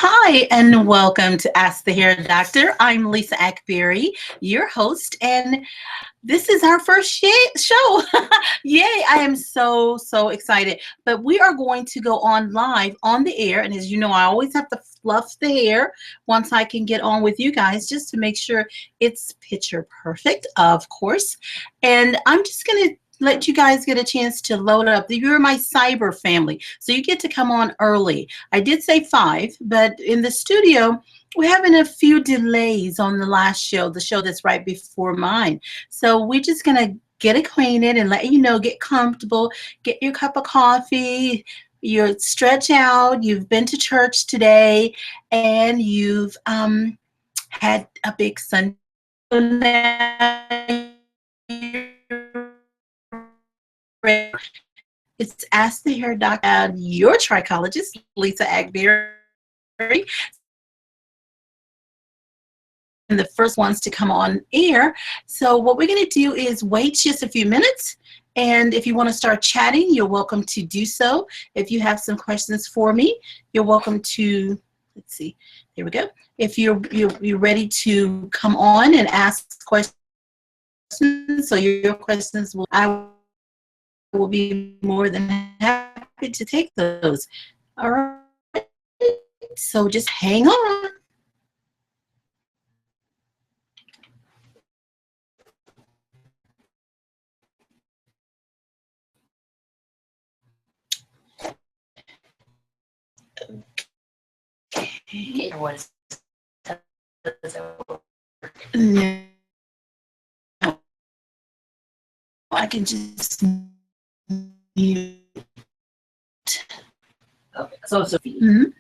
Hi, and welcome to Ask the Hair Doctor. I'm Lisa Akbari, your host, and this is our first show. Yay, I am so excited. But we are going to go on live on the air. And as you know, I always have to fluff the hair once I can get on with you guys just to make sure it's picture perfect, of course. And I'm just going to let you guys get a chance to load up. You're my cyber family, so you get to come on early. I did say 5, but in the studio, we're having a few delays on the last show, the show that's right before mine. So we're just going to get acquainted and let you know, get comfortable, get your cup of coffee, you stretch out, you've been to church today, and you've had a big Sunday. It's Ask the Hair Doctor, your trichologist, Lisa Akbari. And the first ones to come on air. So what we're going to do is wait just a few minutes. And if you want to start chatting, you're welcome to do so. If you have some questions for me, you're welcome to, let's see, there we go. If you're ready to come on and ask questions, so your questions I will be more than happy to take those. All right. So just hang on. Okay. No, I can just mute. Okay. So Sophie. Mm-hmm.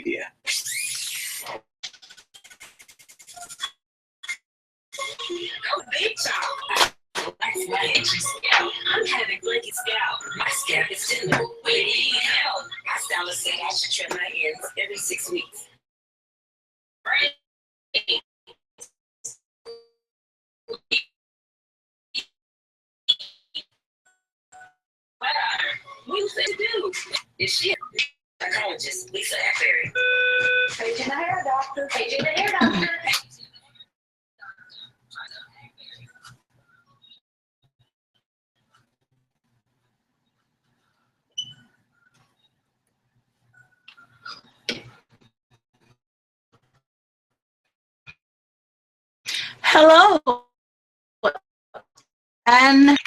Yeah. I'm big time. Relax my itchy scalp. I'm having flaky scalp. My scalp is tender. We need help. My stylist said I should trim my ends every 6 weeks. Right? What you say to do? It's she. Trichologist Lisa Akbari. Paging the hair doctor. Paging the hair doctor. Hello, and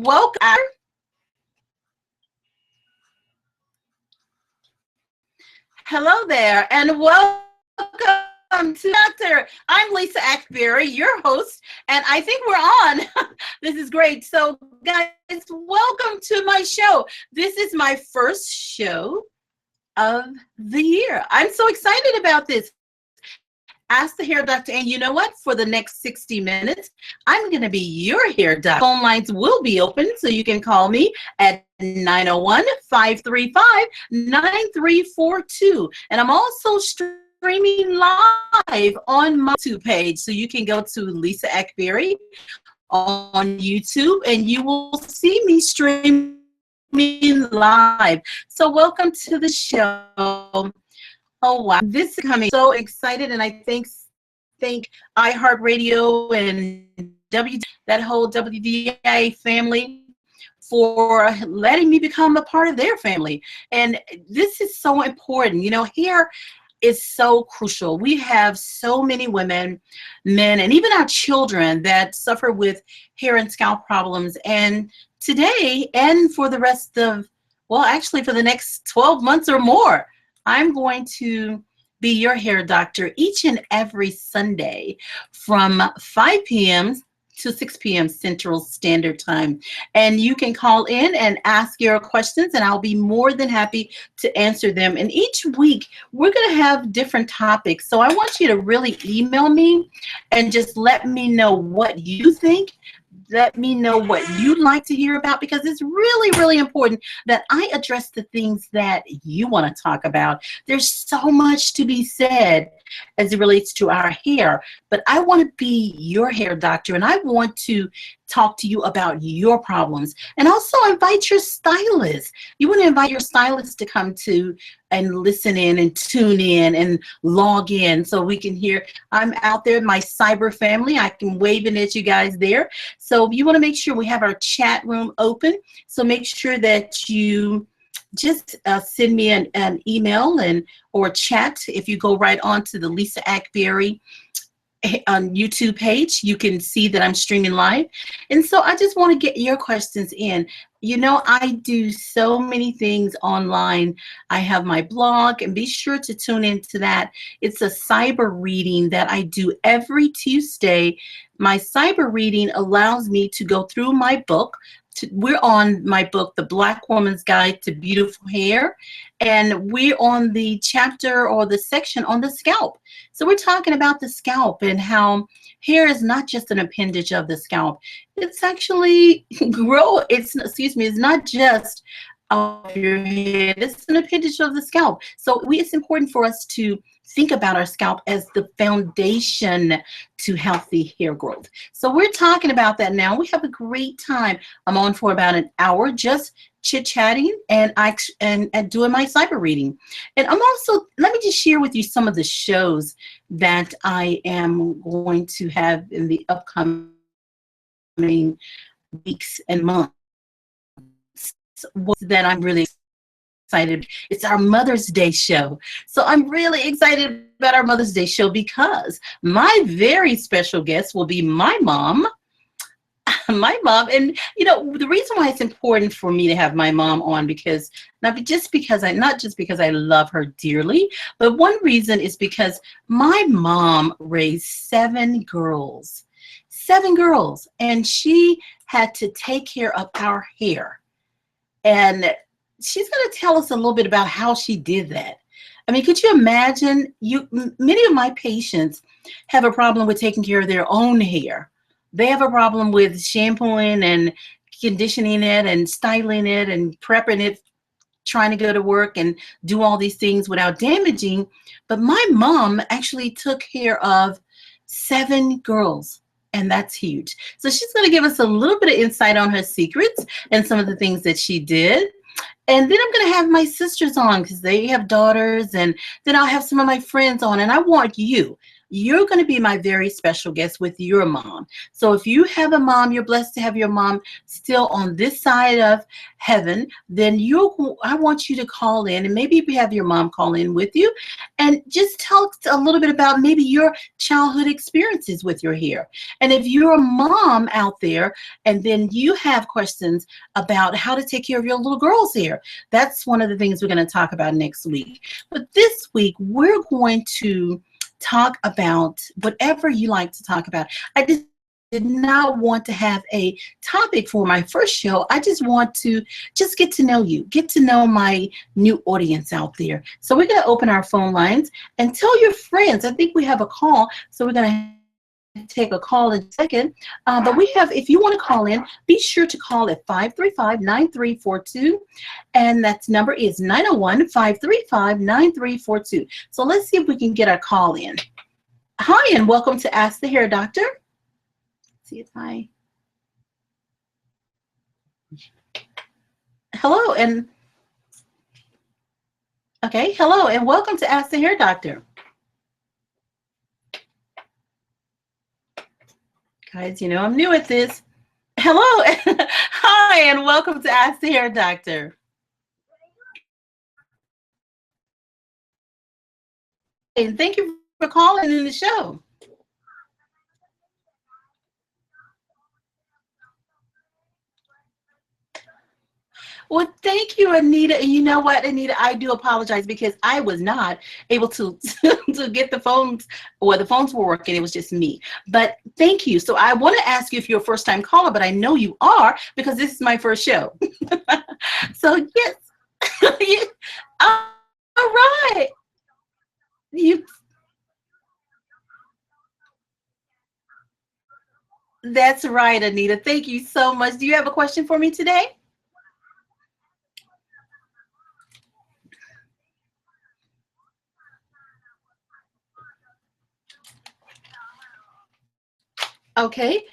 welcome. Hello there, and welcome to Doctor. I'm Lisa Akbari, your host, and I think we're on. This is great. So, guys, welcome to my show. This is my first show of the year. I'm so excited about this. Ask the Hair Doctor, and you know what? For the next 60 minutes, I'm going to be your hair doctor. Phone lines will be open, so you can call me at 901-535-9342. And I'm also streaming live on my YouTube page, so you can go to Lisa Akbari on YouTube, and you will see me streaming live. So welcome to the show. Oh wow, this is coming. So excited, and I thank iHeartRadio and that whole WDIA family for letting me become a part of their family. And this is so important. You know, hair is so crucial. We have so many women, men, and even our children that suffer with hair and scalp problems. And today, and for the rest of, well, actually for the next 12 months or more, I'm going to be your hair doctor each and every Sunday from 5 p.m. to 6 p.m. Central Standard Time. And you can call in and ask your questions, and I'll be more than happy to answer them. And each week, we're going to have different topics. So I want you to really email me and just let me know what you think. Let me know what you'd like to hear about, because it's really, really important that I address the things that you want to talk about. There's so much to be said as it relates to our hair, but I want to be your hair doctor, and I want to talk to you about your problems, and also invite your stylist. You want to invite your stylist to come to and listen in and tune in and log in so we can hear. I'm out there, my cyber family. I can waving at you guys there. So you want to make sure we have our chat room open. So make sure that you just send me an email or chat. If you go right on to the Lisa Akbari on YouTube page, you can see that I'm streaming live. And so I just want to get your questions in. You know, I do so many things online. I have my blog, and be sure to tune into that. It's a cyber reading that I do every Tuesday. My cyber reading allows me to go through my book. We're on my book, The Black Woman's Guide to Beautiful Hair, and we're on the chapter or the section on the scalp. So we're talking about the scalp and how hair is not just an appendage of the scalp. It's actually it's not just of your head. It's an appendage of the scalp. So it's important for us to think about our scalp as the foundation to healthy hair growth. So we're talking about that now. We have a great time. I'm on for about an hour just chit-chatting and doing my cyber reading. And I'm also, let me just share with you some of the shows that I am going to have in the upcoming weeks and months that I'm really excited. It's our Mother's Day show. So I'm really excited about our Mother's Day show because my very special guest will be my mom. My mom. And you know, the reason why it's important for me to have my mom on, because not just because I love her dearly, but one reason is because my mom raised 7 girls, and she had to take care of our hair. And she's going to tell us a little bit about how she did that. I mean, could you imagine? Many of my patients have a problem with taking care of their own hair. They have a problem with shampooing and conditioning it and styling it and prepping it, trying to go to work and do all these things without damaging. But my mom actually took care of 7 girls, and that's huge. So she's going to give us a little bit of insight on her secrets and some of the things that she did. And then I'm going to have my sisters on because they have daughters, and then I'll have some of my friends on. And I want you're going to be my very special guest with your mom. So if you have a mom, you're blessed to have your mom still on this side of heaven, then I want you to call in, and maybe you have your mom call in with you and just tell a little bit about maybe your childhood experiences with your hair. And if you're a mom out there and then you have questions about how to take care of your little girl's hair, that's one of the things we're going to talk about next week. But this week, we're going to talk about whatever you like to talk about. I just did not want to have a topic for my first show. I just want to just get to know you, get to know my new audience out there. So we're going to open our phone lines and tell your friends. I think we have a call, so we're going to take a call in a second. But we have, if you want to call in, be sure to call at 535-9342. And that number is 901-535-9342. So let's see if we can get our call in. Hi, and welcome to Ask the Hair Doctor. Let's see if hello, and okay, hello, and welcome to Ask the Hair Doctor. Guys, you know I'm new at this. Hello. Hi, and welcome to Ask the Hair Doctor. And thank you for calling in the show. Well, thank you, Anita. And you know what, Anita, I do apologize because I was not able to to get the phones, or the phones were working. It was just me. But thank you. So I want to ask you if you're a first-time caller, but I know you are because this is my first show. So yes. All right. That's right, Anita. Thank you so much. Do you have a question for me today? Okay.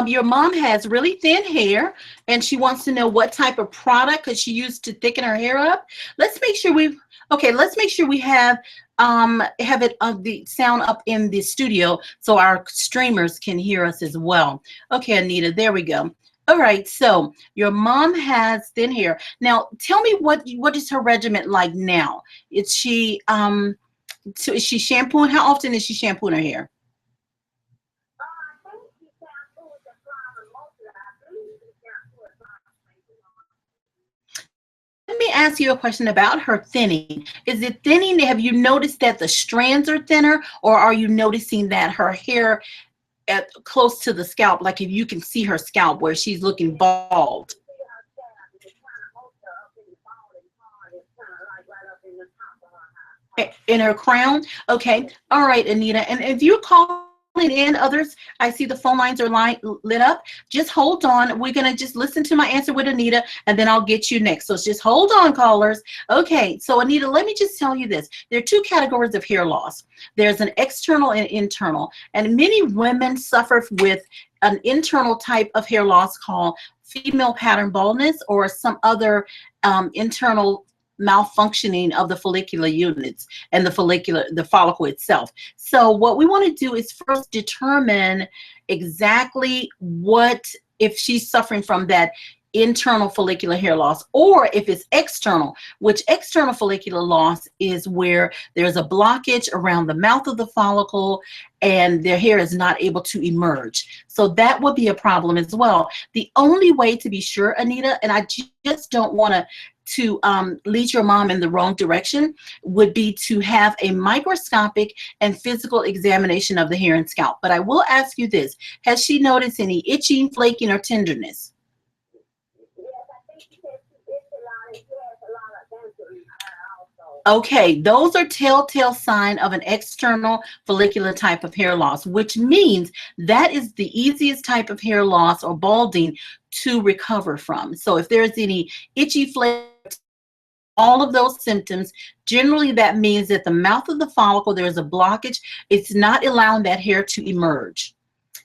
Your mom has really thin hair and she wants to know what type of product could she use to thicken her hair up. Let's make sure we have it the sound up in the studio so our streamers can hear us as well. Okay, Anita, there we go. All right, so your mom has thin hair. Now tell me what is her regimen like now? Is she shampooing? How often is she shampooing her hair? Let me ask you a question about her thinning. Is it thinning? Have you noticed that the strands are thinner, or are you noticing that her hair close to the scalp, like if you can see her scalp where she's looking bald? In her crown? Okay. All right, Anita. And if you're calling in, others, I see the phone lines are lit up. Just hold on. We're going to just listen to my answer with Anita, and then I'll get you next. So just hold on, callers. Okay. So, Anita, let me just tell you this. There are 2 categories of hair loss. There's an external and internal. And many women suffer with an internal type of hair loss called female pattern baldness, or some other internal malfunctioning of the follicular units and the follicle itself. So what we want to do is first determine exactly if she's suffering from that internal follicular hair loss, or if it's external, which external follicular loss is where there's a blockage around the mouth of the follicle and their hair is not able to emerge. So that would be a problem as well. The only way to be sure, Anita, and I just don't want to lead your mom in the wrong direction, would be to have a microscopic and physical examination of the hair and scalp. But I will ask you this: has she noticed any itching, flaking, or tenderness? Okay, those are telltale sign of an external follicular type of hair loss, which means that is the easiest type of hair loss or balding to recover from. So if there's any itchy flake, all of those symptoms, generally that means that the mouth of the follicle, there's a blockage. It's not allowing that hair to emerge.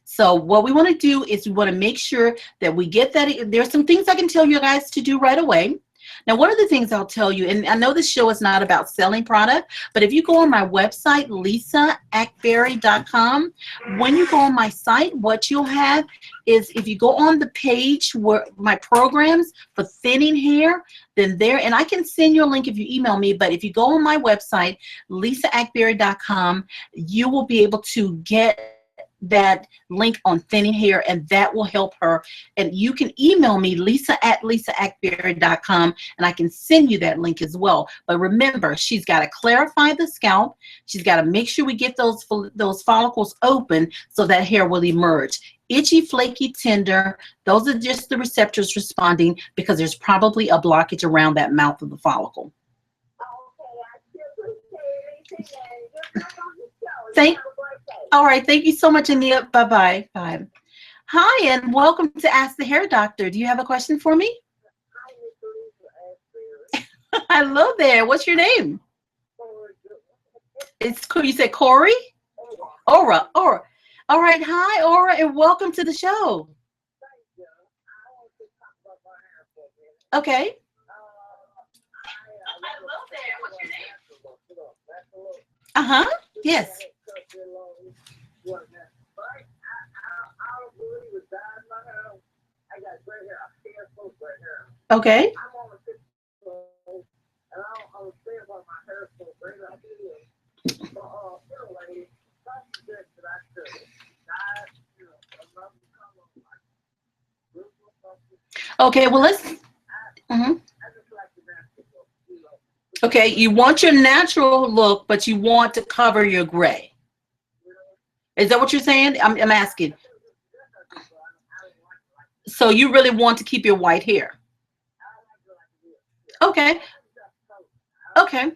So what we want to do is we want to make sure that we get that. There's some things I can tell you guys to do right away. Now, one of the things I'll tell you, and I know this show is not about selling product, but if you go on my website, lisaakbari.com, when you go on my site, what you'll have is if you go on the page where my programs for thinning hair, then there, and I can send you a link if you email me, but if you go on my website, lisaakbari.com, you will be able to get that link on thinning hair, and that will help her. And you can email me, lisa@lisaakbari.com, and I can send you that link as well. But remember, she's got to clarify the scalp. She's got to make sure we get those follicles open so that hair will emerge. Itchy, flaky, tender, those are just the receptors responding because there's probably a blockage around that mouth of the follicle. All right, thank you so much, Ania. Bye-bye. Bye. Hi, and welcome to Ask the Hair Doctor. Do you have a question for me? Hello there. What's your name? It's cool. You said Corey? Aura. All right. Hi, Aura, and welcome to the show. Okay. Hello there. What's your name? Uh-huh. Yes. Okay. Okay, well, let's. Okay, you want your natural look, but you want to cover your gray. Is that what you're saying? I'm asking. So you really want to keep your white hair? Okay. Okay.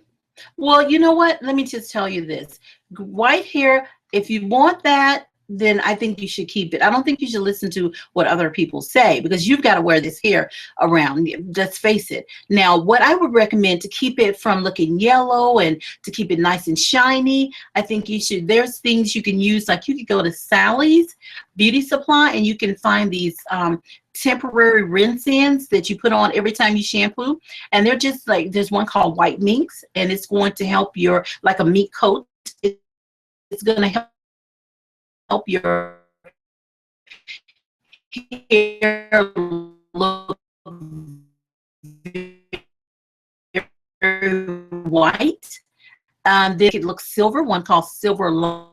Well, you know what? Let me just tell you this. White hair, if you want that, then I think you should keep it. I don't think you should listen to what other people say because you've got to wear this hair around. Let's face it. Now, what I would recommend to keep it from looking yellow and to keep it nice and shiny, I think you should, there's things you can use, like you could go to Sally's Beauty Supply and you can find these temporary rinse-ins that you put on every time you shampoo. And they're just like, there's one called White Minx, and it's going to help your, like a meat coat. It's going to help your hair look very white. They could look silver, one called Silver Long.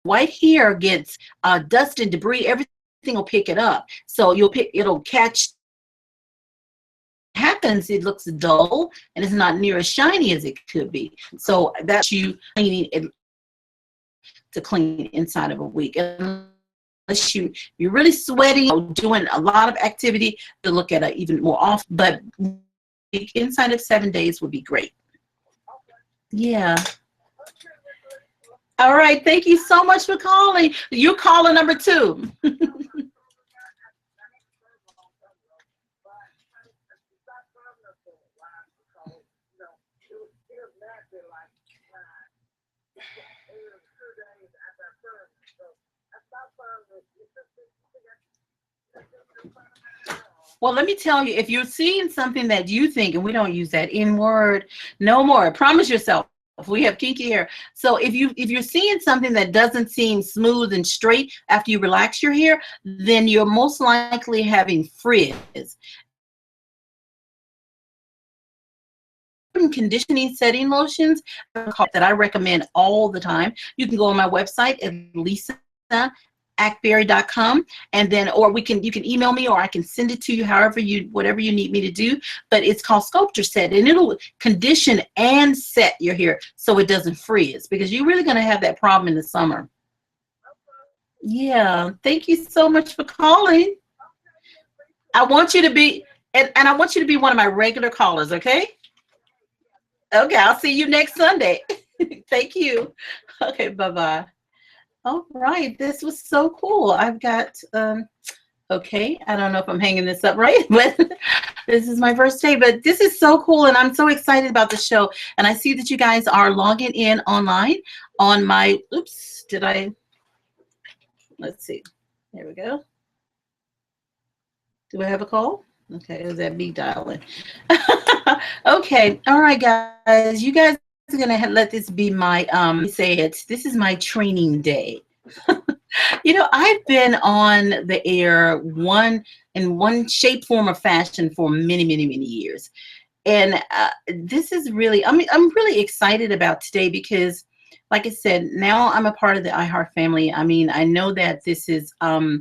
White hair gets dust and debris, everything will pick it up. So it'll catch. Happens, it looks dull and it's not near as shiny as it could be. So that's you cleaning it to clean inside of a week. Unless you're really sweating or doing a lot of activity, to look at it even more often. But inside of 7 days would be great. Yeah. All right. Thank you so much for calling. You're caller number 2. Well, let me tell you, if you're seeing something that you think, and we don't use that N word no more, promise yourself. We have kinky hair. So if you're seeing something that doesn't seem smooth and straight after you relax your hair, then you're most likely having frizz. Conditioning setting lotions that I recommend all the time. You can go on my website at lissaakbari.com, and then, or you can email me, or I can send it to you, whatever you need me to do. But it's called Sculpture Set, and it'll condition and set your hair so it doesn't freeze, because you're really going to have that problem in the summer. Yeah, thank you so much for calling. I want you to be, and I want you to be one of my regular callers, okay? Okay, I'll see you next Sunday. Thank you. Okay, bye-bye. All right, this was so cool. I've got, okay, I don't know if I'm hanging this up right, but this is my first day, but this is so cool, and I'm so excited about the show. And I see that you guys are logging in online on my, oops, let's see. There we go. Do I have a call? Okay, is that me dialing? Okay, all right, guys. You guys are gonna let this be my this is my training day. You know, I've been on the air in one shape, form, or fashion for many, many, many years, and this is really, I'm really excited about today because, like I said, now I'm a part of the iHeart family. I mean, I know that this is a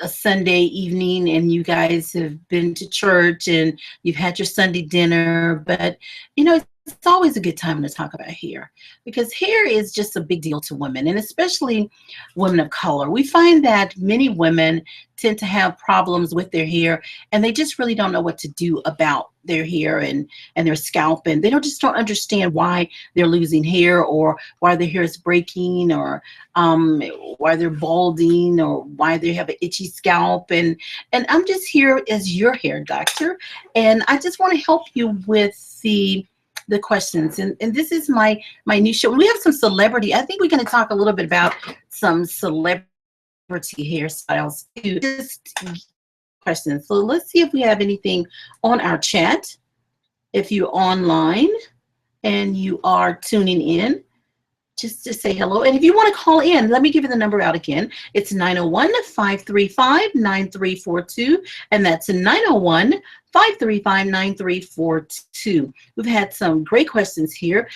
Sunday evening and you guys have been to church and you've had your Sunday dinner, but you know, it's always a good time to talk about hair, because hair is just a big deal to women, and especially women of color. We find that many women tend to have problems with their hair, and they just really don't know what to do about their hair and their scalp, and they just don't understand why they're losing hair, or why their hair is breaking, or why they're balding, or why they have an itchy scalp. And I'm just here as your hair doctor, and I just want to help you with the questions. And this is my new show. We have some celebrity. I think we're going to talk a little bit about some celebrity hairstyles too. Just questions. So let's see if we have anything on our chat. If you're online and you are tuning in, just to say hello. And if you want to call in, let me give you the number out again. It's 901-535-9342, and that's 901-535-9342. We've had some great questions here.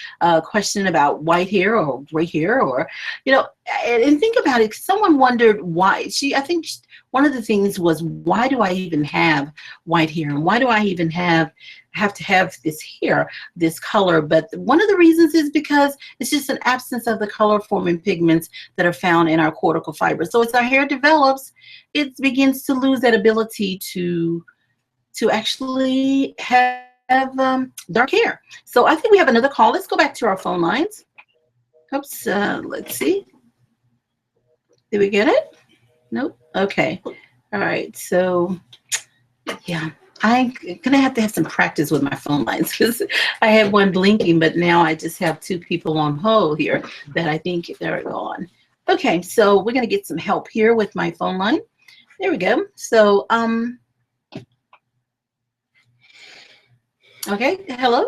Question about white hair or gray hair, or, you know, and think about it. Someone wondered why. I think one of the things was, why do I even have white hair, and why do I even have to have this hair, this color? But one of the reasons is because it's just an absence of the color forming pigments that are found in our cortical fiber. So as our hair develops, it begins to lose that ability to actually have dark hair. So I think we have another call. Let's go back to our phone lines. Oops, let's see. Did we get it? Nope. Okay. All right. So yeah, I'm gonna have to have some practice with my phone lines, because I had one blinking, but now I just have two people on hold here that I think they're gone. Okay, so we're gonna get some help here with my phone line. There we go. So okay, hello.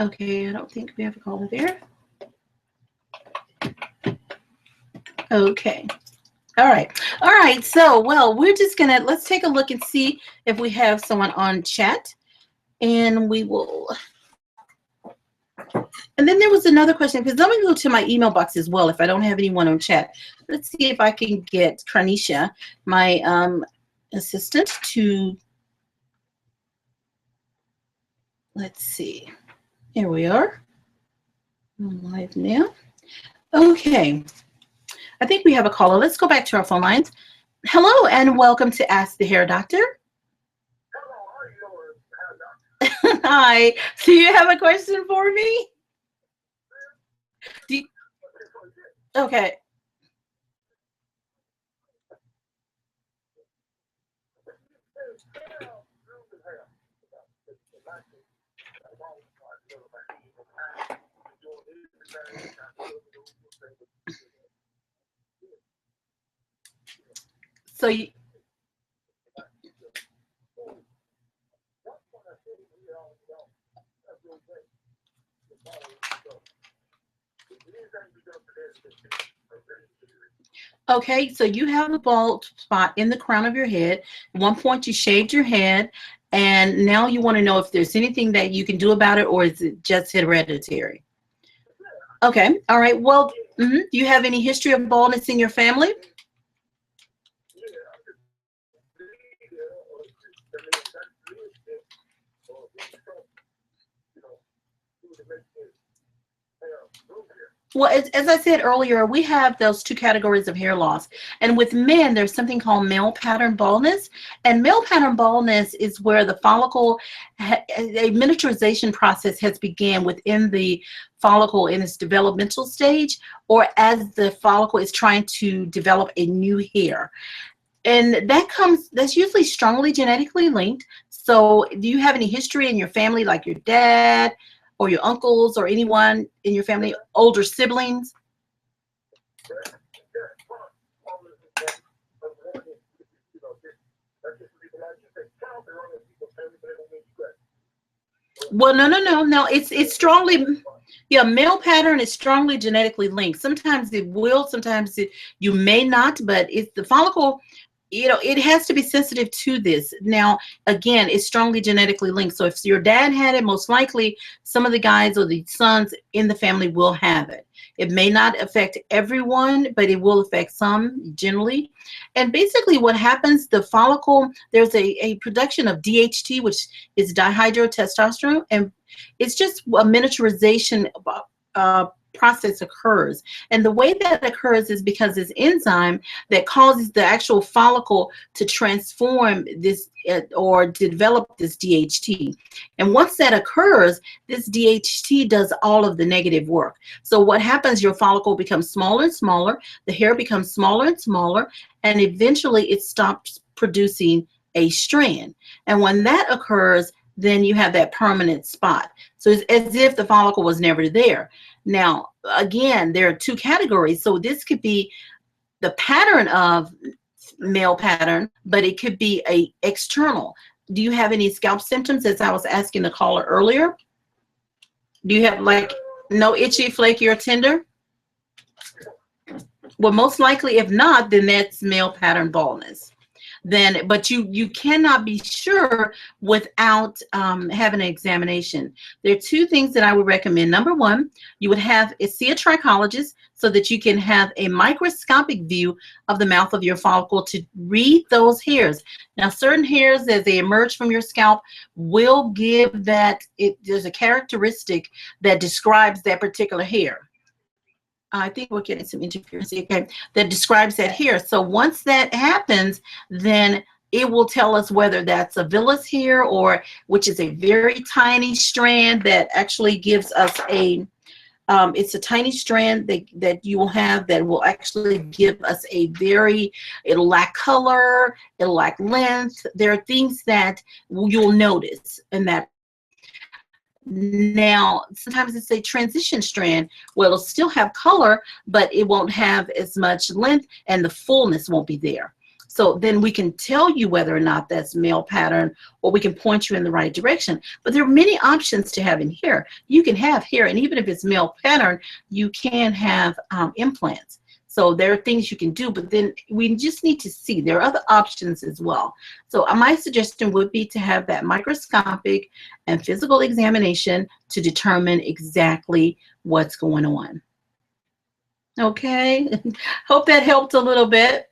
Okay, I don't think we have a caller there. Okay. All right. So, well, we're just let's take a look and see if we have someone on chat, and we will. And then there was another question, because let me go to my email box as well if I don't have anyone on chat. Let's see if I can get Carnisha, my assistant, to, let's see. Here we are. I'm live now. Okay. I think we have a caller. Let's go back to our phone lines. Hello, and welcome to Ask the Hair Doctor. Hello, hi. Do you have a question for me? Okay. So you, okay, so you have a bald spot in the crown of your head. At one point you shaved your head, and now you want to know if there's anything that you can do about it, or is it just hereditary? Okay. All right. Well, do you have any history of baldness in your family? Well, as I said earlier, we have those two categories of hair loss. And with men, there's something called male pattern baldness. And male pattern baldness is where the follicle, a miniaturization process has began within the follicle in its developmental stage, or as the follicle is trying to develop a new hair. And that's usually strongly genetically linked. So do you have any history in your family, like your dad or your uncles or anyone in your family, older siblings? Well, no. It's strongly, yeah, male pattern is strongly genetically linked. Sometimes it will, sometimes you may not, but it's the follicle, it has to be sensitive to this. Now, again, it's strongly genetically linked. So if your dad had it, most likely some of the guys or the sons in the family will have it. It may not affect everyone, but it will affect some generally. And basically what happens, the follicle, there's a production of DHT, which is dihydrotestosterone, and it's just a miniaturization process occurs. And the way that occurs is because this enzyme that causes the actual follicle to transform this or develop this DHT. And once that occurs, this DHT does all of the negative work. So what happens, your follicle becomes smaller and smaller, the hair becomes smaller and smaller, and eventually it stops producing a strand. And when that occurs, then you have that permanent spot. So it's as if the follicle was never there. Now, again, there are two categories. So this could be the pattern of male pattern, but it could be a external. Do you have any scalp symptoms, as I was asking the caller earlier? Do you have like no itchy, flaky, or tender? Well, most likely, if not, then that's male pattern baldness. Then, but you cannot be sure without having an examination. There are two things that I would recommend. Number one, you would see a trichologist so that you can have a microscopic view of the mouth of your follicle to read those hairs. Now, certain hairs, as they emerge from your scalp, will give that, there's a characteristic that describes that particular hair. I think we're getting some interference, okay, that describes that hair. So once that happens, then it will tell us whether that's a villus hair, or which is a very tiny strand that actually gives us it's a tiny strand that you will have that will actually give us it'll lack color, it'll lack length. There are things that you'll notice in that. Now, sometimes it's a transition strand. Well, it'll still have color, but it won't have as much length and the fullness won't be there. So then we can tell you whether or not that's male pattern, or we can point you in the right direction. But there are many options to having hair. You can have hair, and even if it's male pattern, you can have implants. So there are things you can do, but then we just need to see. There are other options as well. So my suggestion would be to have that microscopic and physical examination to determine exactly what's going on. Okay, hope that helped a little bit.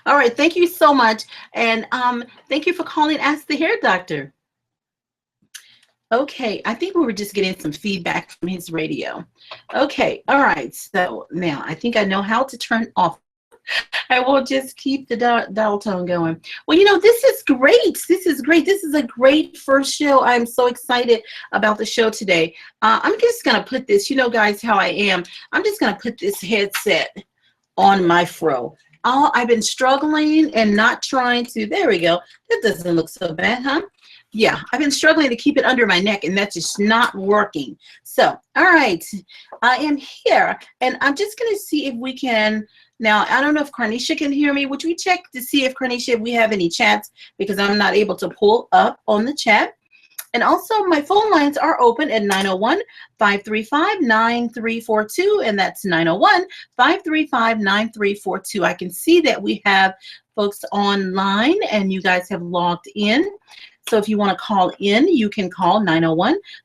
All right, thank you so much. And thank you for calling Ask the Hair Doctor. Okay, I think we were just getting some feedback from his radio. Okay, all right, so now I think I know how to turn off. I will just keep the dial tone going. Well, this is great. This is great. This is a great first show. I'm so excited about the show today. I'm just going to put this, guys, how I am. I'm just going to put this headset on my fro. I've been struggling and not trying to, there we go. That doesn't look so bad, huh? Yeah, I've been struggling to keep it under my neck, and that's just not working. So, all right, I am here, and I'm just going to see if we can, now, I don't know if Carnisha can hear me. Would we check to see if Carnisha, if we have any chats, because I'm not able to pull up on the chat. And also, my phone lines are open at 901-535-9342, and that's 901-535-9342. I can see that we have folks online, and you guys have logged in. So if you want to call in, you can call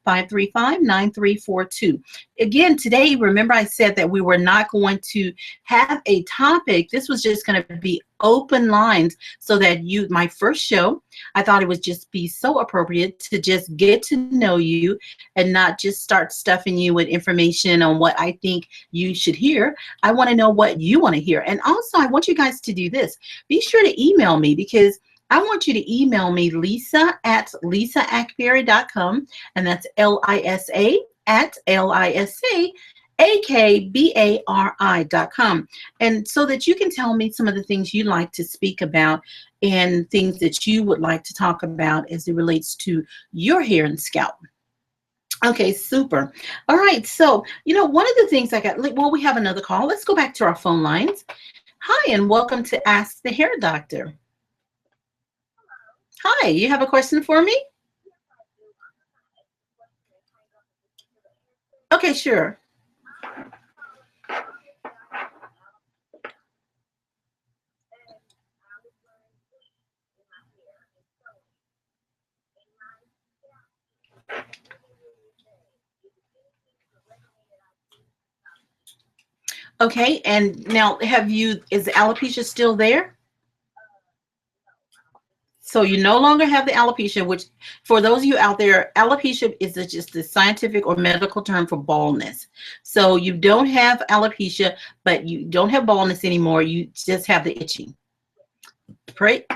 901-535-9342. Again, today, remember I said that we were not going to have a topic. This was just going to be open lines so that my first show, I thought it would just be so appropriate to just get to know you and not just start stuffing you with information on what I think you should hear. I want to know what you want to hear. And also, I want you guys to do this. Be sure to email me, because I want you to email me, Lisa at lisaakbari.com, and that's Lisa at LISAAKBARI.com. And so that you can tell me some of the things you like to speak about and things that you would like to talk about as it relates to your hair and scalp. Okay, super. All right. So, one of the things we have another call. Let's go back to our phone lines. Hi, and welcome to Ask the Hair Doctor. Hi, you have a question for me? Okay, sure. Okay, and now is alopecia still there? So you no longer have the alopecia, which for those of you out there, alopecia is just the scientific or medical term for baldness. So you don't have alopecia, but you don't have baldness anymore. You just have the itching. Pray.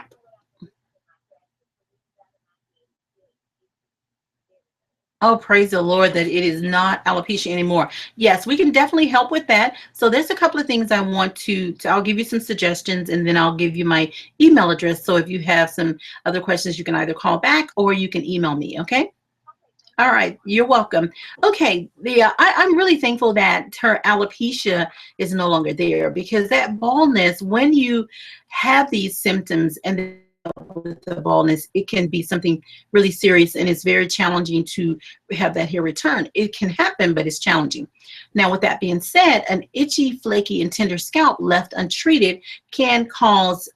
Oh, praise the Lord that it is not alopecia anymore. Yes, we can definitely help with that. So there's a couple of things I want I'll give you some suggestions, and then I'll give you my email address. So if you have some other questions, you can either call back or you can email me. Okay. All right. You're welcome. Okay. I'm really thankful that her alopecia is no longer there, because that baldness, when you have these symptoms and with the baldness, it can be something really serious, and it's very challenging to have that hair return. It can happen, but it's challenging. Now, with that being said, an itchy, flaky, and tender scalp left untreated can cause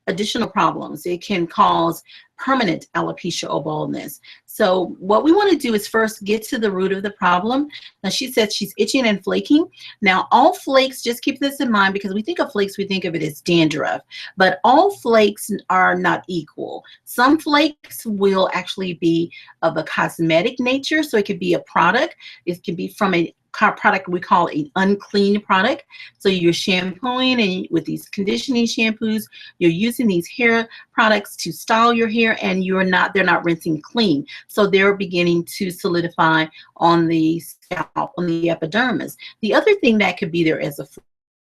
additional problems. It can cause permanent alopecia or baldness. So what we want to do is first get to the root of the problem. Now, she said she's itching and flaking. Now, all flakes, just keep this in mind, because we think of flakes, we think of it as dandruff, but all flakes are not equal. Some flakes will actually be of a cosmetic nature. So it could be a product. It can be from a product we call an unclean product. So you're shampooing, and with these conditioning shampoos, you're using these hair products to style your hair, and they're not rinsing clean. So they're beginning to solidify on the scalp, on the epidermis. The other thing that could be there as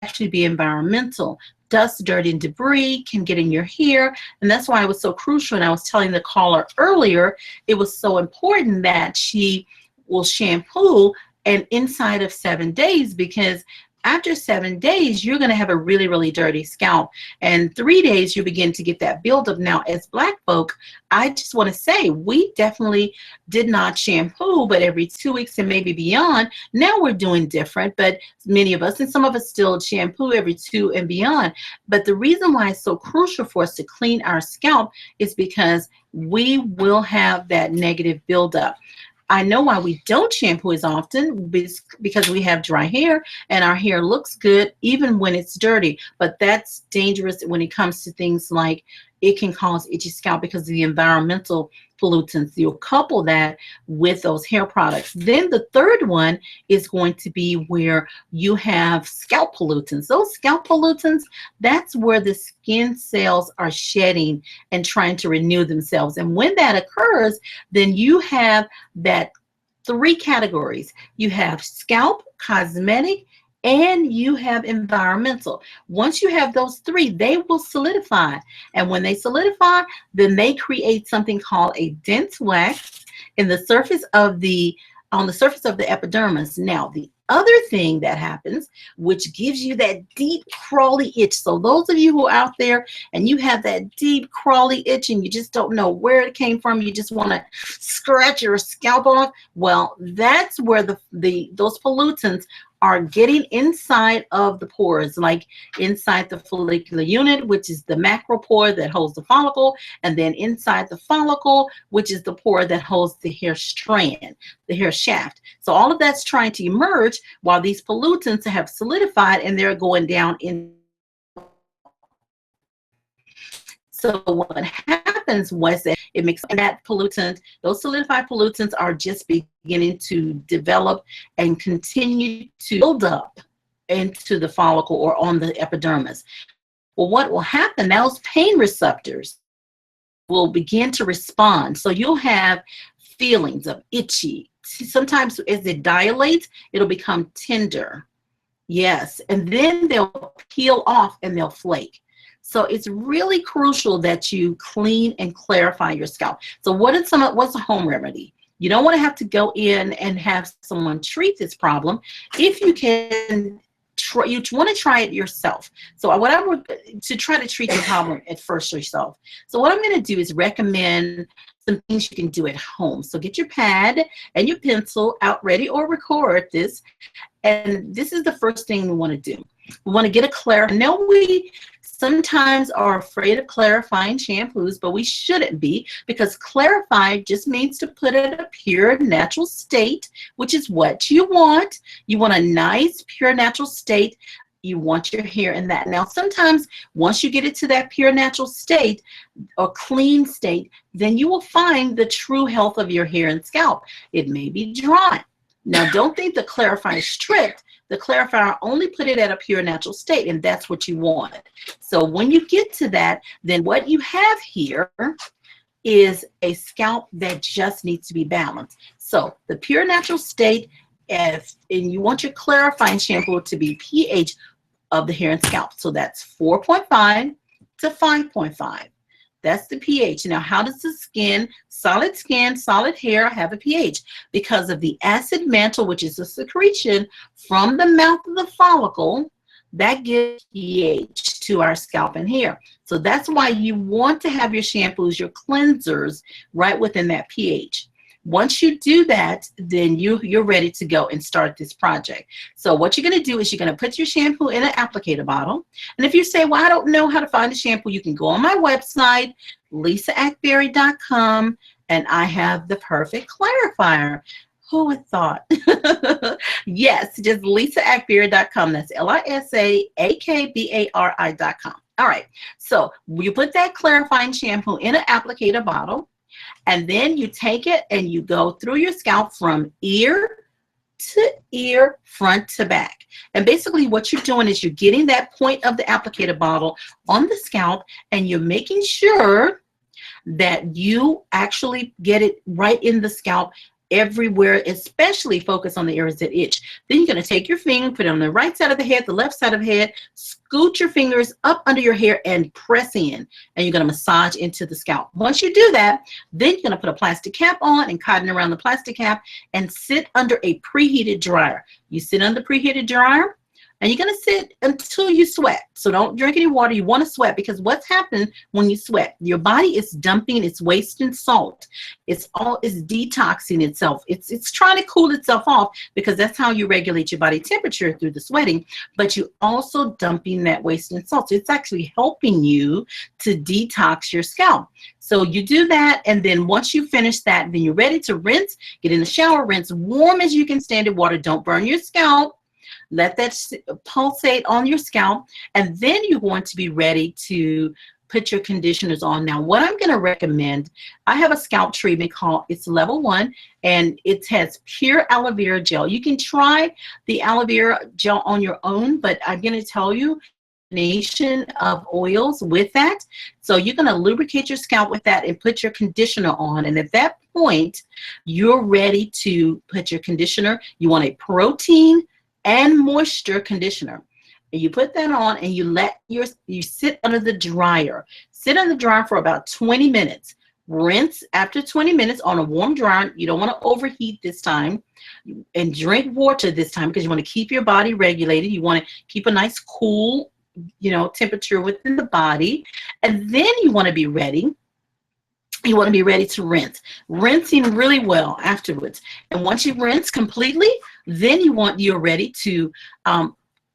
actually be environmental. Dust, dirt, and debris can get in your hair, and that's why it was so crucial. And I was telling the caller earlier, it was so important that she will shampoo and inside of 7 days, because after 7 days, you're going to have a really, really dirty scalp. And 3 days, you begin to get that buildup. Now, as Black folk, I just want to say, we definitely did not shampoo, but every 2 weeks and maybe beyond. Now we're doing different, but many of us, and some of us still shampoo every 2 and beyond. But the reason why it's so crucial for us to clean our scalp is because we will have that negative buildup. I know why we don't shampoo as often, because we have dry hair and our hair looks good even when it's dirty. But that's dangerous when it comes to things like it can cause itchy scalp because of the environmental pollutants. You'll couple that with those hair products. Then the third one is going to be where you have scalp pollutants. Those scalp pollutants, that's where the skin cells are shedding and trying to renew themselves. And when that occurs, then you have that 3 categories. You have scalp, cosmetic, and you have environmental. Once you have those 3, they will solidify. And when they solidify, then they create something called a dense wax on the surface of the epidermis. Now, the other thing that happens, which gives you that deep crawly itch. So those of you who are out there and you have that deep crawly itch and you just don't know where it came from, you just want to scratch your scalp off. Well, that's where those pollutants are getting inside of the pores, like inside the follicular unit, which is the macropore that holds the follicle, and then inside the follicle, which is the pore that holds the hair strand, the hair shaft. So all of that's trying to emerge while these pollutants have solidified and they're going down in. So what happens was that it makes that pollutant, those solidified pollutants are just beginning to develop and continue to build up into the follicle or on the epidermis. Well, what will happen, those pain receptors will begin to respond. So you'll have feelings of itchy. Sometimes as it dilates, it'll become tender. Yes, and then they'll peel off and they'll flake. So it's really crucial that you clean and clarify your scalp. So what's a home remedy? You don't want to have to go in and have someone treat this problem. If you can, you want to try it yourself. So what I would, to try to treat the problem at first yourself. So what I'm going to do is recommend some things you can do at home. So get your pad and your pencil out ready or record this. And this is the first thing we want to do. We want to get a clarify. Now we sometimes are afraid of clarifying shampoos, but we shouldn't be, because clarify just means to put it in a pure natural state, which is what you want. You want a nice pure natural state. You want your hair in that. Now sometimes once you get it to that pure natural state or clean state, then you will find the true health of your hair and scalp. It may be dry. Now don't think the clarifier is strict. The clarifier only put it at a pure natural state, and that's what you want. So when you get to that, then what you have here is a scalp that just needs to be balanced. So the pure natural state, and you want your clarifying shampoo to be pH of the hair and scalp. So that's 4.5 to 5.5. That's the pH. Now, how does the skin, solid hair have a pH? Because of the acid mantle, which is a secretion from the mouth of the follicle, that gives pH to our scalp and hair. So that's why you want to have your shampoos, your cleansers, right within that pH. Once you do that, then you're ready to go and start this project. So what you're going to do is you're going to put your shampoo in an applicator bottle. And if you say, well, I don't know how to find a shampoo, you can go on my website, lisaakbari.com, and I have the perfect clarifier. Who would thought? Yes, just lisaakbari.com. That's lisaakbari.com. All right. So you put that clarifying shampoo in an applicator bottle. And then you take it and you go through your scalp from ear to ear, front to back. And basically what you're doing is you're getting that point of the applicator bottle on the scalp, and you're making sure that you actually get it right in the scalp everywhere, especially focus on the areas that itch. Then you're going to take your finger, put it on the right side of the head, the left side of the head, scoot your fingers up under your hair and press in, and you're going to massage into the scalp. Once you do that, then you're going to put a plastic cap on and cotton around the plastic cap and sit under a preheated dryer. You sit under the preheated dryer, and you're going to sit until you sweat. So don't drink any water. You want to sweat, because what's happened when you sweat, your body is dumping its waste and salt. It's detoxing itself. It's trying to cool itself off, because that's how you regulate your body temperature, through the sweating. But you're also dumping that waste and salt. So it's actually helping you to detox your scalp. So you do that, and then once you finish that, then you're ready to rinse. Get in the shower, rinse warm as you can stand in water. Don't burn your scalp. Let that pulsate on your scalp, and then you're going to be ready to put your conditioners on. Now, what I'm going to recommend, I have a scalp treatment called, it's level 1, and it has pure aloe vera gel. You can try the aloe vera gel on your own, but I'm going to tell you, combination of oils with that. So you're going to lubricate your scalp with that and put your conditioner on. And at that point, you're ready to put your conditioner. You want a protein and moisture conditioner, and you put that on, and you sit under the dryer. Sit under the dryer for about 20 minutes. Rinse after 20 minutes on a warm dryer. You don't want to overheat this time, and drink water this time, because you want to keep your body regulated. You want to keep a nice cool, temperature within the body, and then you want to be ready. You want to be ready to rinse. Rinsing really well afterwards. And once you rinse completely, Then you're ready to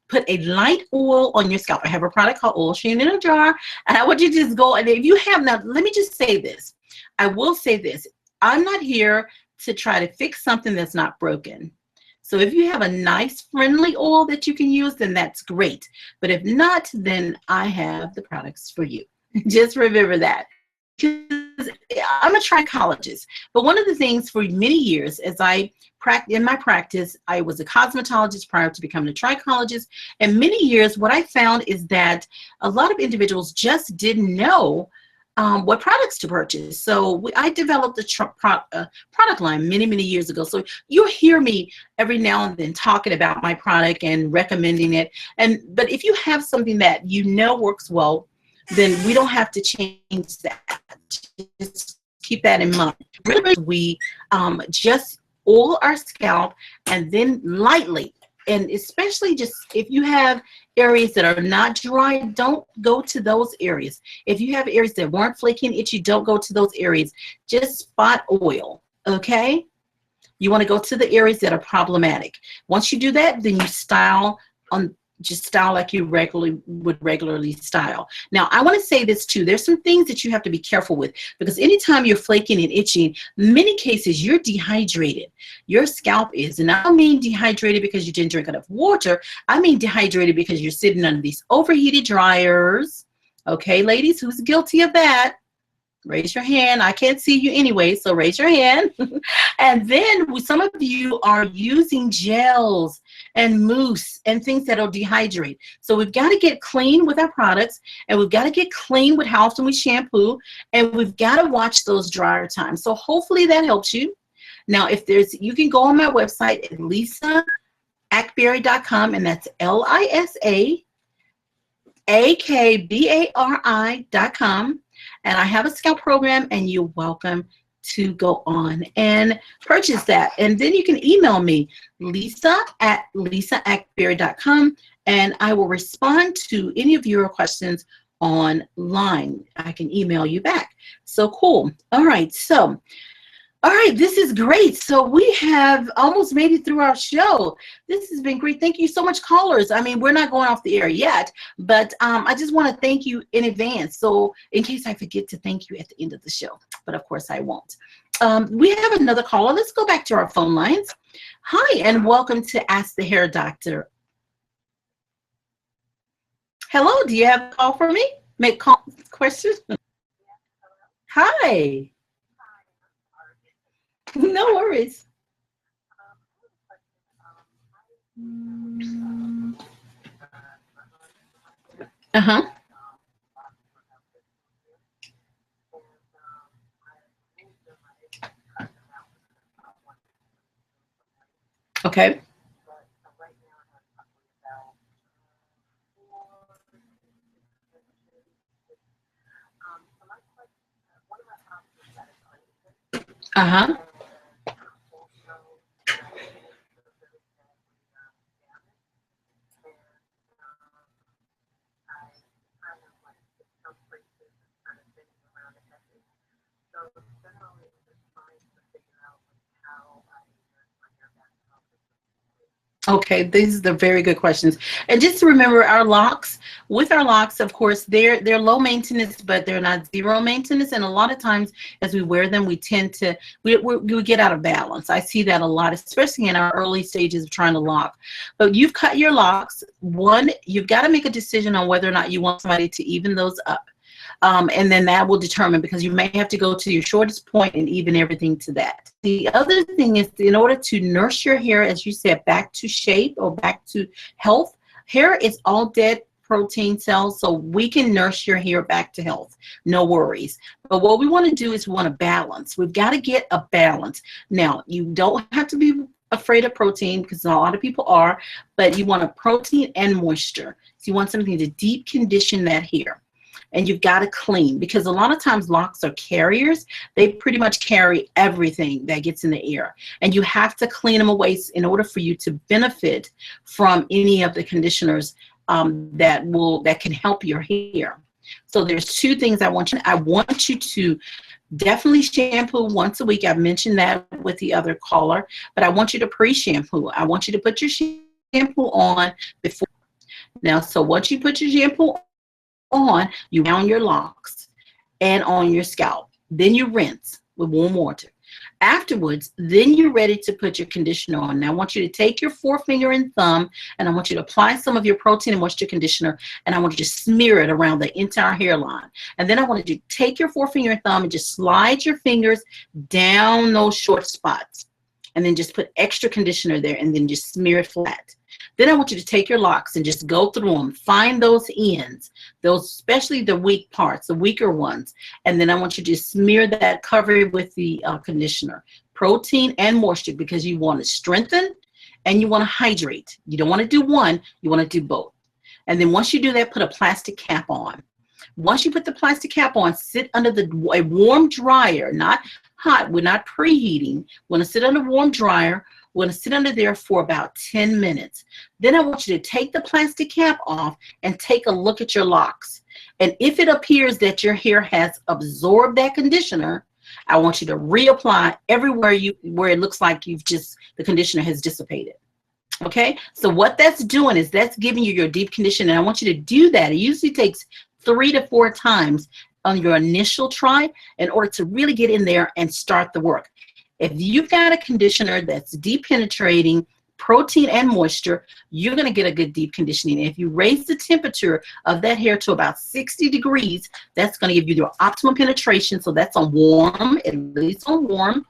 put a light oil on your scalp. I have a product called Oil Sheen in a Jar, and I want you to just go, and if you have not, let me just say this. I will say this. I'm not here to try to fix something that's not broken. So if you have a nice friendly oil that you can use, then that's great. But if not, then I have the products for you. Just remember that. Because I'm a trichologist, but one of the things for many years as in my practice, I was a cosmetologist prior to becoming a trichologist, and many years what I found is that a lot of individuals just didn't know what products to purchase. So I developed a product line many years ago. So you'll hear me every now and then talking about my product and recommending it. But if you have something that you know works well, then we don't have to change that. Just keep that in mind. We just oil our scalp and then lightly, and especially just if you have areas that are not dry, don't go to those areas. If you have areas that weren't flaky and itchy, don't go to those areas. Just spot oil, okay? You want to go to the areas that are problematic. Once you do that, then you style just style like you would regularly style. Now, I want to say this too. There's some things that you have to be careful with, because anytime you're flaking and itching, many cases you're dehydrated. Your scalp is, and I don't mean dehydrated because you didn't drink enough water. I mean dehydrated because you're sitting under these overheated dryers. Okay, ladies, who's guilty of that? Raise your hand. I can't see you anyway, so raise your hand. And then some of you are using gels and mousse and things that'll dehydrate. So we've got to get clean with our products, and we've got to get clean with how often we shampoo, and we've got to watch those dryer times. So hopefully that helps you. Now, you can go on my website at lisaakbari.com, and that's LISAAKBARI.com. And I have a scalp program, and you're welcome to go on and purchase that. And then you can email me, lisa@lisaakbari.com, and I will respond to any of your questions online. I can email you back. So cool. All right. All right, this is great. So we have almost made it through our show. This has been great. Thank you so much, callers. I mean, we're not going off the air yet, but I just want to thank you in advance. So in case I forget to thank you at the end of the show, but of course I won't. We have another caller. Let's go back to our phone lines. Hi, and welcome to Ask the Hair Doctor. Hello, do you have a call for me? Make call question? Hi. No worries. Uh-huh. Okay. Uh-huh. Okay, these are very good questions. And just to remember, our locks, of course, they're low maintenance, but they're not zero maintenance. And a lot of times as we wear them, we tend to, we get out of balance. I see that a lot, especially in our early stages of trying to lock. But you've cut your locks. One, you've got to make a decision on whether or not you want somebody to even those up. And then that will determine, because you may have to go to your shortest point and even everything to that. The other thing is, in order to nurse your hair, as you said, back to shape or back to health, hair is all dead protein cells, so we can nurse your hair back to health. No worries. But what we want to do is we want to balance. We've got to get a balance. Now, you don't have to be afraid of protein, because a lot of people are, but you want a protein and moisture. So you want something to deep condition that hair. And you've got to clean, because a lot of times locks are carriers. They pretty much carry everything that gets in the air, and you have to clean them away in order for you to benefit from any of the conditioners that can help your hair. So there's two things I want you to Definitely shampoo once a week. I mentioned that with the other caller, but I want you to pre-shampoo. I want you to put your shampoo on before. Now, so once you put your shampoo on, you down your locks and on your scalp. Then you rinse with warm water. Afterwards, then you're ready to put your conditioner on. Now, I want you to take your forefinger and thumb, and I want you to apply some of your protein and moisture conditioner, and I want you to smear it around the entire hairline. And then I want you to take your forefinger and thumb and just slide your fingers down those short spots, and then just put extra conditioner there, and then just smear it flat. Then I want you to take your locks and just go through them. Find those ends, those especially the weak parts, the weaker ones. And then I want you to smear that, cover it with the conditioner, protein and moisture, because you want to strengthen and you want to hydrate. You don't want to do one, you want to do both. And then once you do that, put a plastic cap on. Once you put the plastic cap on, sit under a warm dryer, not hot. We're not preheating. We're going to sit under a warm dryer. We're going to sit under there for about 10 minutes. Then I want you to take the plastic cap off and take a look at your locks. And if it appears that your hair has absorbed that conditioner, I want you to reapply everywhere where it looks like the conditioner has dissipated. Okay? So what that's doing is that's giving you your deep conditioner. And I want you to do that. It usually takes 3 to 4 times on your initial try in order to really get in there and start the work. If you've got a conditioner that's deep penetrating, protein and moisture, you're going to get a good deep conditioning. And if you raise the temperature of that hair to about 60 degrees, that's going to give you your optimum penetration. So that's on warm, at least on warm.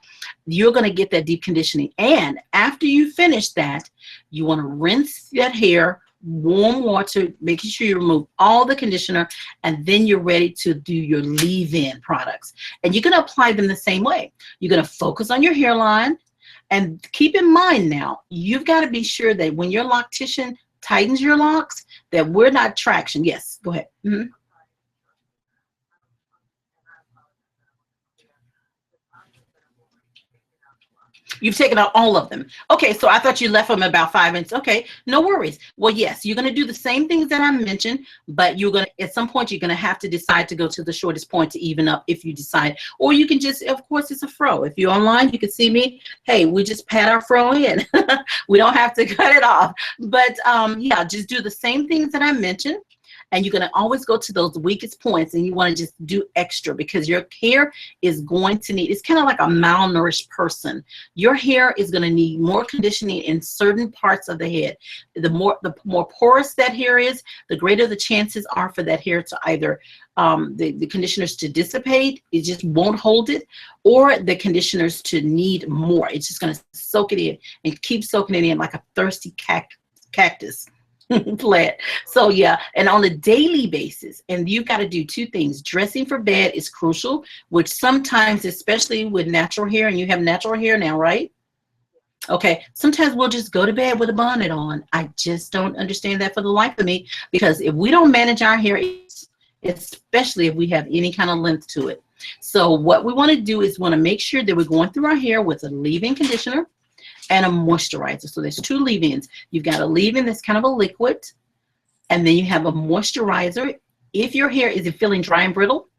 You're going to get that deep conditioning. And after you finish that, you want to rinse that hair, warm water, making sure you remove all the conditioner, and then you're ready to do your leave-in products. And you're going to apply them the same way. You're going to focus on your hairline, and keep in mind now, you've got to be sure that when your loctician tightens your locks, that we're not traction. Yes, go ahead. Mm-hmm. You've taken out all of them. Okay, so I thought you left them about 5 inches. Okay, no worries. Well, yes, you're going to do the same things that I mentioned, but you're going to, at some point, you're going to have to decide to go to the shortest point to even up if you decide. Or you can just, of course, it's a fro. If you're online, you can see me. Hey, we just pat our fro in. We don't have to cut it off. But yeah, just do the same things that I mentioned. And you're going to always go to those weakest points, and you want to just do extra, because your hair is going to need, it's kind of like a malnourished person. Your hair is going to need more conditioning in certain parts of the head. The more porous that hair is, the greater the chances are for that hair to either the conditioners to dissipate, it just won't hold it, or the conditioners to need more. It's just going to soak it in and keep soaking it in like a thirsty cactus. Plant. So yeah, and on a daily basis, and you've got to do 2 things. Dressing for bed is crucial, which sometimes, especially with natural hair, and you have natural hair now, right? Okay, sometimes we'll just go to bed with a bonnet on. I just don't understand that for the life of me, because if we don't manage our hair, especially if we have any kind of length to it. So what we want to do is want to make sure that we're going through our hair with a leave-in conditioner and a moisturizer. So there's 2 leave-ins. You've got a leave-in that's kind of a liquid, and then you have a moisturizer. If your hair is feeling dry and brittle,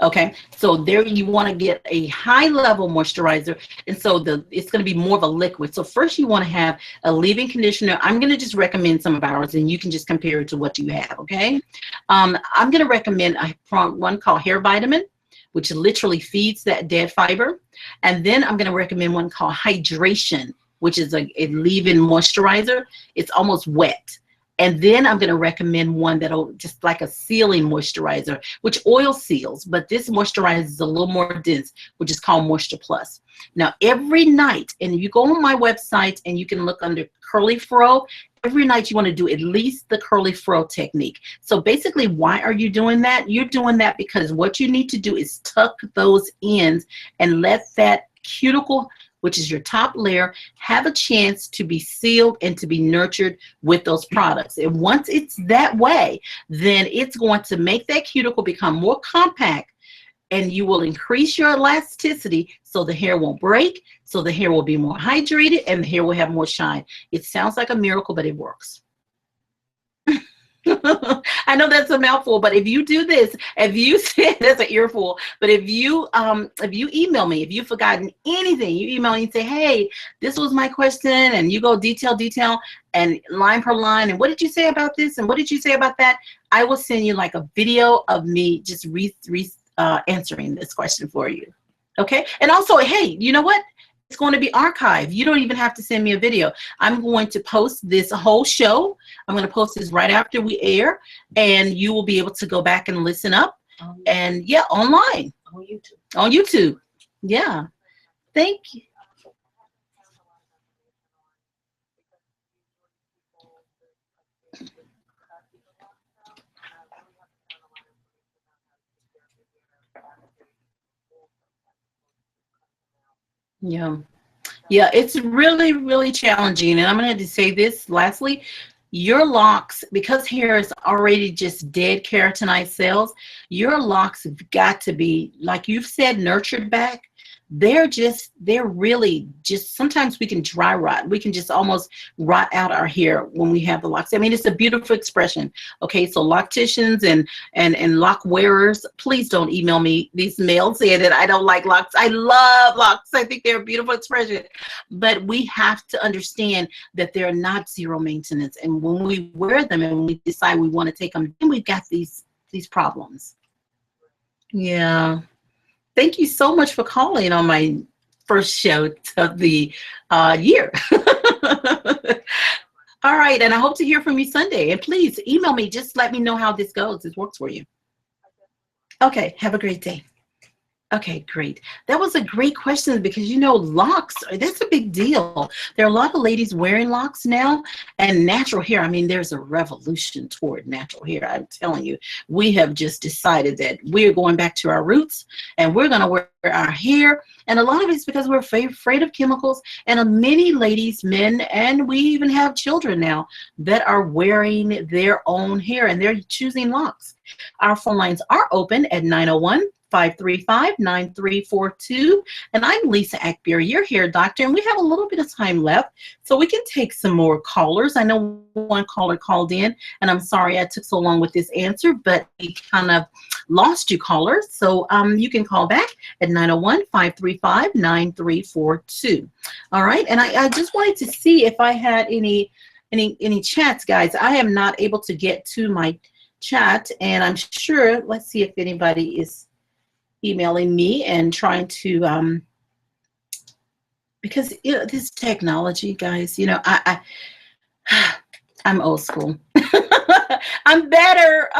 okay, so there you want to get a high-level moisturizer, and so it's going to be more of a liquid. So first you want to have a leave-in conditioner. I'm going to just recommend some of ours, and you can just compare it to what you have, okay? I'm going to recommend one called Hair Vitamin, which literally feeds that dead fiber. And then I'm going to recommend one called Hydration, which is a leave-in moisturizer. It's almost wet. And then I'm going to recommend one that'll just like a sealing moisturizer, which oil seals, but this moisturizer is a little more dense, which is called Moisture Plus. Now, every night, and you go on my website and you can look under curly fro, every night you want to do at least the curly fro technique. So basically, why are you doing that? You're doing that because what you need to do is tuck those ends and let that cuticle, which is your top layer, have a chance to be sealed and to be nurtured with those products. And once it's that way, then it's going to make that cuticle become more compact, and you will increase your elasticity so the hair won't break, so the hair will be more hydrated, and the hair will have more shine. It sounds like a miracle, but it works. I know that's a mouthful, but if you do this, if you say that's an earful, but if you email me, if you've forgotten anything, you email me and say, hey, this was my question, and you go detail, and line per line, and what did you say about this, and what did you say about that? I will send you like a video of me just answering this question for you. Okay, and also, hey, you know what? It's going to be archived. You don't even have to send me a video. I'm going to post this whole show. I'm going to post this right after we air, and you will be able to go back and listen up. And yeah, online. On YouTube. On YouTube. Yeah. Thank you. Yeah. Yeah, it's really, really challenging. And I'm going to say this lastly, your locks, because hair is already just dead keratinized cells, your locks have got to be, like you've said, nurtured back. They're really just, sometimes we can dry rot. We can just almost rot out our hair when we have the locks. I mean, it's a beautiful expression. Okay, so locticians and lock wearers, please don't email me these mails saying that I don't like locks. I love locks. I think they're a beautiful expression. But we have to understand that they're not zero maintenance. And when we wear them and we decide we want to take them, then we've got these problems. Yeah. Thank you so much for calling on my first show of the year. All right, and I hope to hear from you Sunday. And please email me. Just let me know how this goes. This works for you. Okay, have a great day. Okay, great. That was a great question because, you know, locks, that's a big deal. There are a lot of ladies wearing locks now, and natural hair. I mean, there's a revolution toward natural hair. I'm telling you, we have just decided that we're going back to our roots and we're going to wear our hair. And a lot of it's because we're afraid of chemicals. And many ladies, men, and we even have children now that are wearing their own hair and they're choosing locks. Our phone lines are open at 901-535-9342. And I'm Lisa Akbari, your hair doctor, and we have a little bit of time left, so we can take some more callers. I know one caller called in, and I'm sorry I took so long with this answer, but we kind of lost you, callers. So you can call back at 901-535-9342. All right, and I just wanted to see if I had any chats, guys. I am not able to get to my chat, and I'm sure, let's see if anybody is emailing me and trying to because, you know, this technology, guys, you know, I'm old school. I'm better.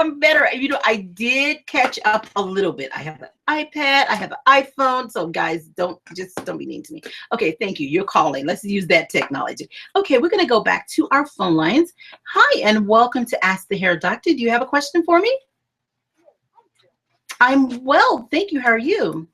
You know, I did catch up a little bit. I have an iPad, I have an iPhone, so guys, don't be mean to me. Okay, thank you. You're calling. Let's use that technology. Okay, we're going to go back to our phone lines. Hi, and welcome to Ask the Hair Doctor. Do you have a question for me? I'm well, thank you. How are you?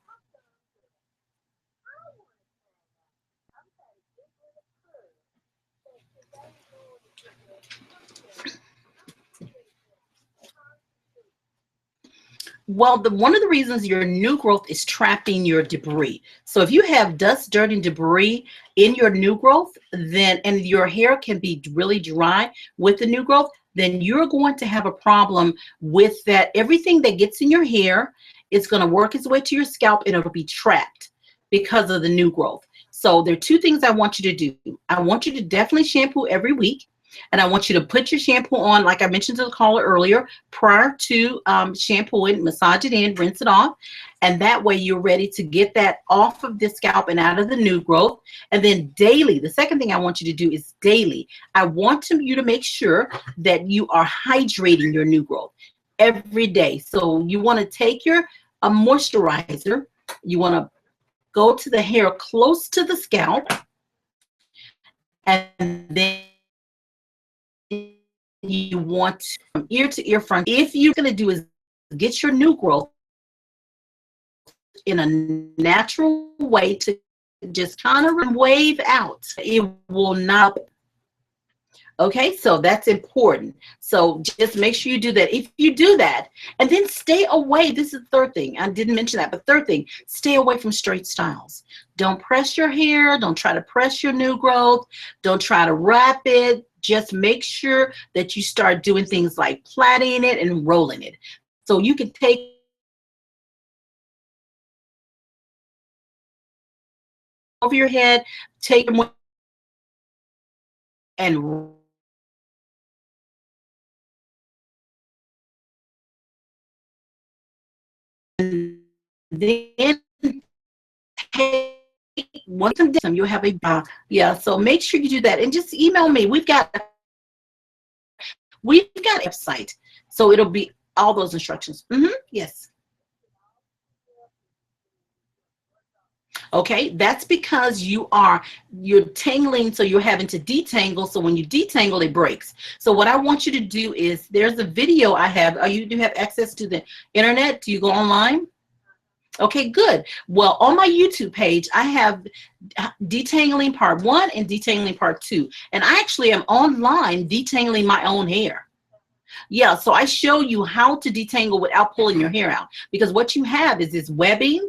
Well, one of the reasons your new growth is trapping your debris. So if you have dust, dirt, and debris in your new growth, then, and your hair can be really dry with the new growth, then you're going to have a problem with that. Everything that gets in your hair is going to work its way to your scalp and it'll be trapped because of the new growth. So there are two things I want you to do. I want you to definitely shampoo every week. And I want you to put your shampoo on, like I mentioned to the caller earlier, prior to shampooing, massage it in, rinse it off. And that way you're ready to get that off of the scalp and out of the new growth. And then daily, the second thing I want you to do is daily. I want you to make sure that you are hydrating your new growth every day. So you want to take your moisturizer, you want to go to the hair close to the scalp, and then you want from ear to ear front. If you're going to do is get your new growth in a natural way to just kind of wave out, it will not. Okay, so that's important. So just make sure you do that. If you do that, and then stay away. This is the third thing. I didn't mention that, but third thing, stay away from straight styles. Don't press your hair. Don't try to press your new growth. Don't try to wrap it. just make sure that you start doing things like plaiting it and rolling it. So you can take over your head, take them and then take one condensum. You'll have a yeah. So make sure you do that, and just email me. We've got a website, so it'll be all those instructions. Yes. Okay, that's because you're tangling, so you're having to detangle. So when you detangle, it breaks. So what I want you to do is, there's a video I have. You do have access to the internet? Do you go online? Okay, good. Well, on my YouTube page, I have detangling part 1 and detangling part 2. And I actually am online detangling my own hair. Yeah, so I show you how to detangle without pulling your hair out. Because what you have is this webbing.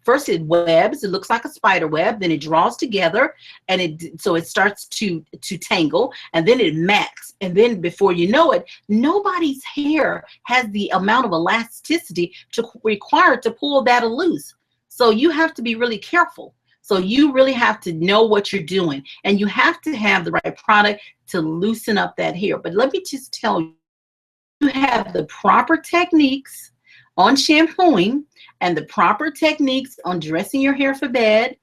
First it webs, it looks like a spider web, then it draws together, and so it starts to tangle, and then it mats, and then before you know it, nobody's hair has the amount of elasticity required to pull that loose. So you have to be really careful. So you really have to know what you're doing, and you have to have the right product to loosen up that hair. But let me just tell you, you have the proper techniques on shampooing and the proper techniques on dressing your hair for bed,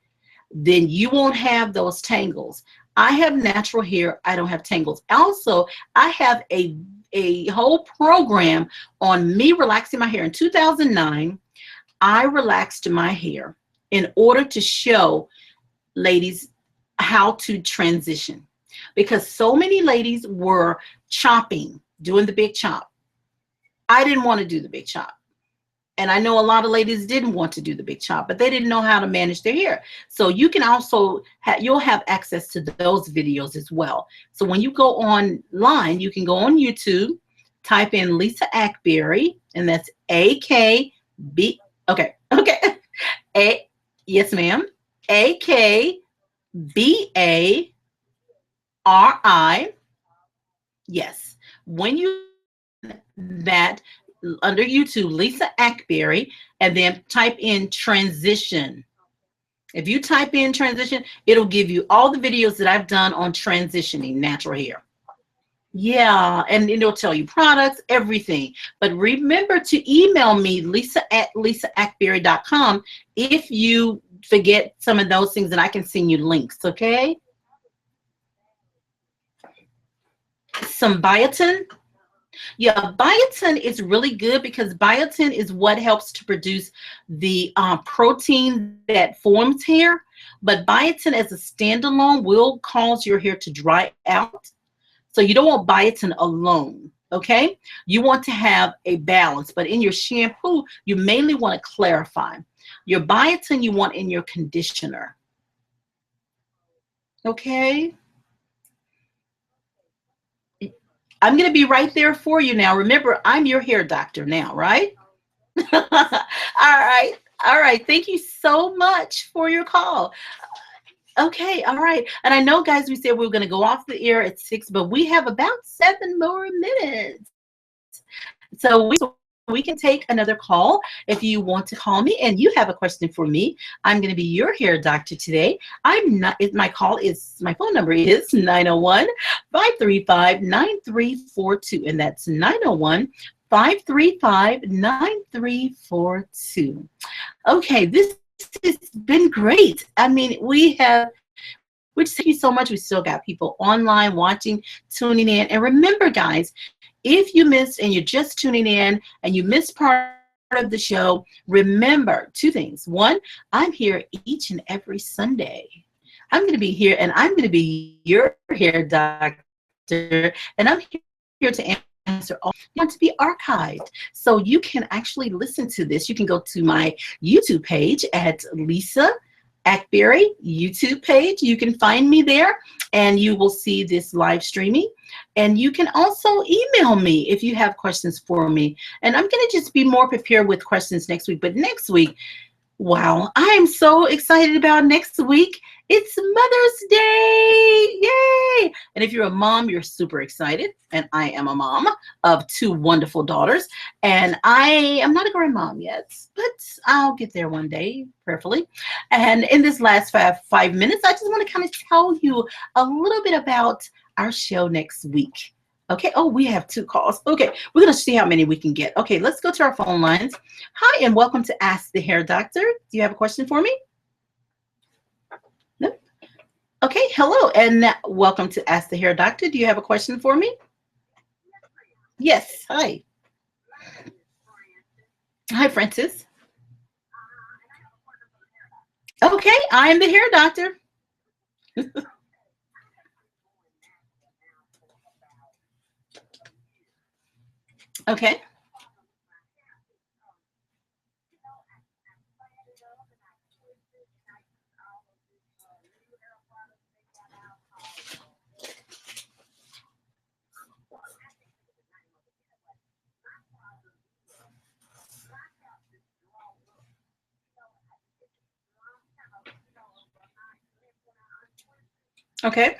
then you won't have those tangles. I have natural hair. I don't have tangles. Also, I have a whole program on me relaxing my hair. In 2009, I relaxed my hair in order to show ladies how to transition, because so many ladies were chopping, doing the big chop. I didn't want to do the big chop. And I know a lot of ladies didn't want to do the big chop, but they didn't know how to manage their hair. So you can also you'll have access to those videos as well. So when you go online, you can go on YouTube, type in Lisa Akbari, and that's A-K-B. Okay. Yes, ma'am. A-K-B-A-R-I. Yes. When you that under YouTube, Lisa Akbari, and then type in transition. If you type in transition, it'll give you all the videos that I've done on transitioning natural hair. Yeah, and it'll tell you products, everything. But remember to email me, lisa@lisaakbari.com, if you forget some of those things, and I can send you links, okay? Some biotin. Yeah, biotin is really good because biotin is what helps to produce the protein that forms hair. But biotin as a standalone will cause your hair to dry out. So you don't want biotin alone, okay? You want to have a balance. But in your shampoo, you mainly want to clarify. Your biotin you want in your conditioner. Okay? I'm going to be right there for you now. Remember, I'm your hair doctor now, right? All right. All right. Thank you so much for your call. Okay. All right. And I know, guys, we said we were going to go off the air at 6, but we have about 7 more minutes. So we can take another call if you want to call me and you have a question for me. I'm going to be your hair doctor today. My phone number is 901-535-9342, and that's 901-535-9342. Okay, this has been great. I mean, we thank you so much. We still got people online watching, tuning in. And remember, guys, if you missed and you're just tuning in and you missed part of the show, remember 2 things. 1, I'm here each and every Sunday. I'm going to be here, and I'm going to be your hair doctor, and I'm here to answer all want to be archived. So you can actually listen to this. You can go to my YouTube page at Lisa Akbari YouTube page. You can find me there, and you will see this live streaming. And you can also email me if you have questions for me. And I'm going to just be more prepared with questions next week. But next week, wow, I am so excited about next week. It's Mother's Day. Yay! And if you're a mom, you're super excited. And I am a mom of 2 wonderful daughters. And I am not a grandmom yet, but I'll get there one day, prayerfully. And in this last five minutes, I just want to kind of tell you a little bit about our show next week. Okay. Oh, we have 2 calls. Okay. We're going to see how many we can get. Okay. Let's go to our phone lines. Hi, and welcome to Ask the Hair Doctor. Do you have a question for me? No? Okay. Hello, and welcome to Ask the Hair Doctor. Do you have a question for me? Yes. Hi. Hi, Francis. Okay. I am the hair doctor. Okay. Okay.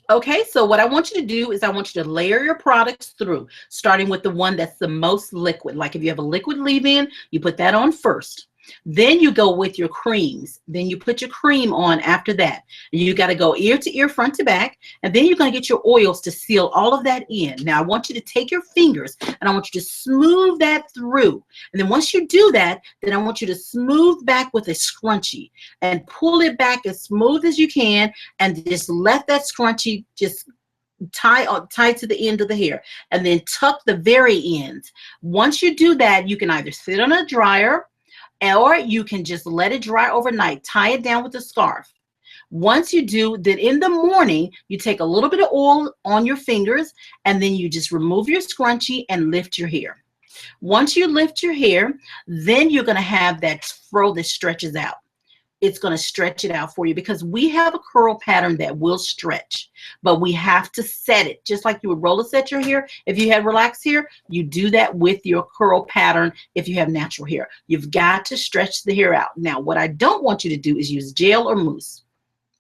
Okay, so what I want you to do is I want you to layer your products through, starting with the one that's the most liquid. Like if you have a liquid leave-in, you put that on first. Then you go with your creams. Then you put your cream on after that. You got to go ear to ear, front to back. And then you're going to get your oils to seal all of that in. Now, I want you to take your fingers and I want you to smooth that through. And then once you do that, then I want you to smooth back with a scrunchie and pull it back as smooth as you can and just let that scrunchie just tie to the end of the hair and then tuck the very ends. Once you do that, you can either sit on a dryer or you can just let it dry overnight. Tie it down with a scarf. Once you do, then in the morning, you take a little bit of oil on your fingers and then you just remove your scrunchie and lift your hair. Once you lift your hair, then you're going to have that fro that stretches out. It's going to stretch it out for you because we have a curl pattern that will stretch, but we have to set it just like you would roller set your hair. If you had relaxed hair, you do that with your curl pattern. If you have natural hair, you've got to stretch the hair out. Now, what I don't want you to do is use gel or mousse.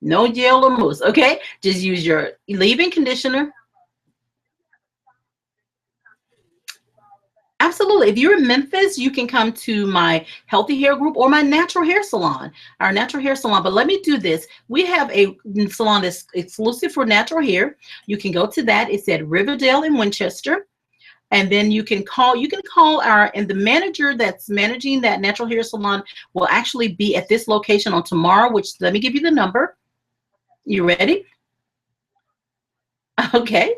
No gel or mousse. Okay. Just use your leave-in conditioner. Absolutely. If you're in Memphis, you can come to my healthy hair group or my natural hair salon, our natural hair salon. But let me do this. We have a salon that's exclusive for natural hair. You can go to that. It's at Riverdale in Winchester. And then you can call and the manager that's managing that natural hair salon will actually be at this location on tomorrow, which let me give you the number. You ready? Okay.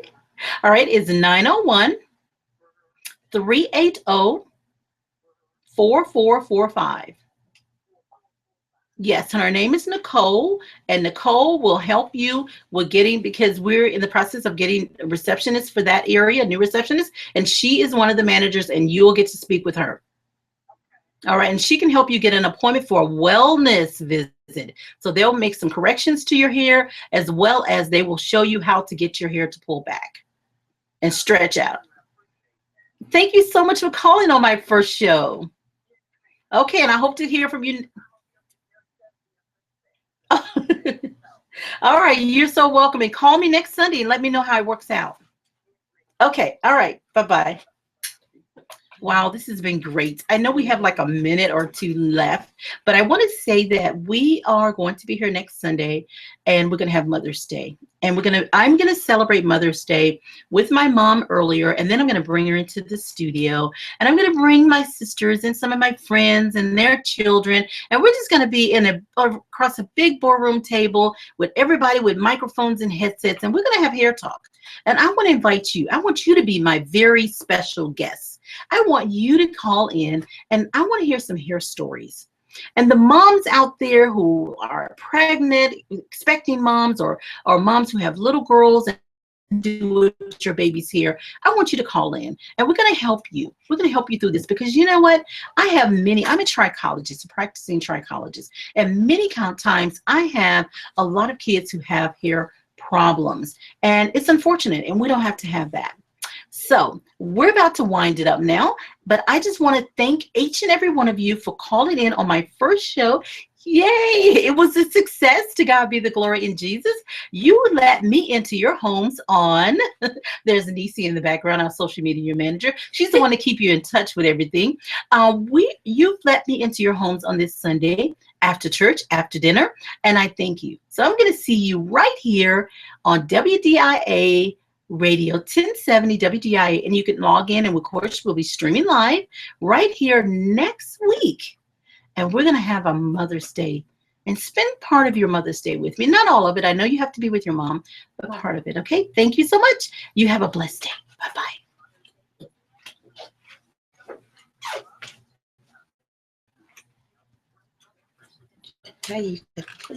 All right. It's 901-380-4445. Yes, and her name is Nicole, and Nicole will help you with getting, because we're in the process of getting a receptionist for that area, a new receptionist, and she is one of the managers, and you'll get to speak with her. All right, and she can help you get an appointment for a wellness visit. So they'll make some corrections to your hair, as well as they will show you how to get your hair to pull back and stretch out. Thank you so much for calling on my first show. Okay, and I hope to hear from you. All right, you're so welcome. And call me next Sunday and let me know how it works out. Okay, all right, bye-bye. Wow, this has been great. I know we have like a minute or 2 left, but I want to say that we are going to be here next Sunday and we're going to have Mother's Day. And I'm going to celebrate Mother's Day with my mom earlier, and then I'm going to bring her into the studio, and I'm going to bring my sisters and some of my friends and their children, and we're just going to be across a big boardroom table with everybody with microphones and headsets, and we're going to have hair talk. And I want to invite you. I want you to be my very special guest. I want you to call in, and I want to hear some hair stories. And the moms out there who are pregnant, expecting moms, or moms who have little girls and do with your baby's hair, I want you to call in, and we're going to help you. We're going to help you through this, because you know what? I'm a trichologist, a practicing trichologist, and many times I have a lot of kids who have hair problems, and it's unfortunate, and we don't have to have that. So we're about to wind it up now, but I just want to thank each and every one of you for calling in on my first show. Yay! It was a success. To God be the glory in Jesus. You let me into your homes on, there's Nisi in the background, our social media manager. She's the one to keep you in touch with everything. You've let me into your homes on this Sunday after church, after dinner, and I thank you. So I'm going to see you right here on WDIA Radio 1070 WDIA, and you can log in, and of course we'll be streaming live right here next week. And we're going to have a Mother's Day, and spend part of your Mother's Day with me. Not all of it. I know you have to be with your mom, but part of it. Okay. Thank you so much. You have a blessed day. Bye-bye.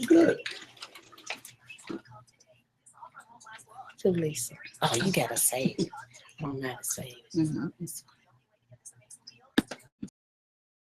Good. To Lisa. Oh, you gotta save. I don't know how to save.